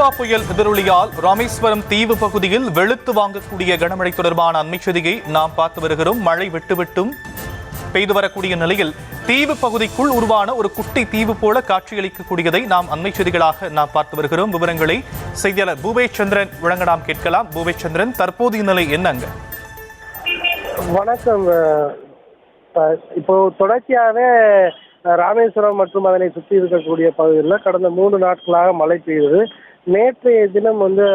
டிட்வா புயல் எதிரொலியால் ராமேஸ்வரம் தீவு பகுதியில் வெளுத்து வாங்கக்கூடிய கனமழை தொடர்பான அண்மை செய்தியை நாம் பார்த்து வருகிறோம். மழை விட்டுவிட்டும் பெய்து வரக்கூடிய நிலையில் தீவு பகுதிக்குள் உருவான ஒரு குட்டி தீவு போல காட்சியளிக்கக்கூடியதை நாம் அண்மை செய்திகளாக நாம் பார்த்து வருகிறோம். விவரங்களை செய்தியாளர் பூபேஷ் சந்திரன் வழங்க நாம் கேட்கலாம். பூபேஷ் சந்திரன், தற்போதைய நிலை என்னங்க? வணக்கம். இப்போ தொடர்ச்சியாகவே ராமேஸ்வரம் மற்றும் அதனை சுற்றி இருக்கக்கூடிய பகுதிகளில் கடந்த 3 நாட்களாக மழை பெய்யுது. நேற்றைய தினம் இந்த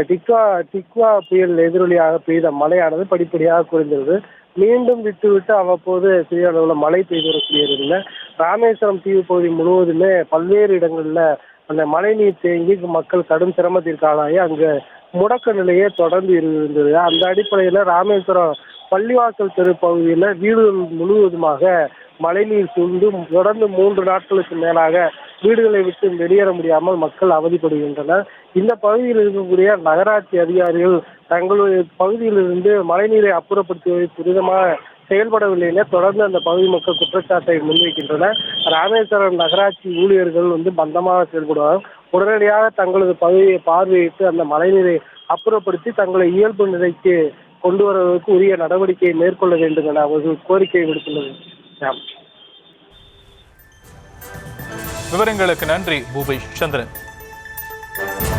டிட்வா புயல் எதிரொலியாக பெய்த மழையானது படிப்படியாக குறைந்திருது. மீண்டும் விட்டு அவ்வப்போது சிறிய அளவில் மழை பெய்து வரக்கூடியதில்லை. ராமேஸ்வரம் தீவு பகுதி முழுவதுமே பல்வேறு இடங்களில் அந்த மழை நீர் தேங்கி மக்கள் கடும் சிரமத்திற்கு ஆளாகி அங்கே முடக்க நிலையே தொடர்ந்து இருந்தது. அந்த அடிப்படையில் ராமேஸ்வரம் பள்ளிவாசல் தெரு பகுதியில் வீடுகள் முழுவதுமாக மழைநீர் சூழ்ந்து தொடர்ந்து 3 நாட்களுக்கு மேலாக வீடுகளை விட்டு வெளியேற முடியாமல் மக்கள் அவதிப்படுகின்றனர். இந்த பகுதியில் இருக்கக்கூடிய நகராட்சி அதிகாரிகள் தங்களுடைய பகுதியிலிருந்து மழைநீரை அப்புறப்படுத்துவதை துரிதமாக செயல்படவில்லை என தொடர்ந்து அந்த பகுதி மக்கள் குற்றச்சாட்டை முன்வைக்கின்றனர். ராமேஸ்வரம் நகராட்சி ஊழியர்கள் பந்தமாக செயல்படுவார்கள். உடனடியாக தங்களது பகுதியை பார்வையிட்டு அந்த மழைநீரை அப்புறப்படுத்தி தங்களை இயல்பு நிலைக்கு கொண்டு வருவதற்கு உரிய நடவடிக்கையை மேற்கொள்ள வேண்டும் என அவர்கள் கோரிக்கை விடுத்துள்ளது. விவரங்களுக்கு நன்றி பூபேஷ் சந்திரன்.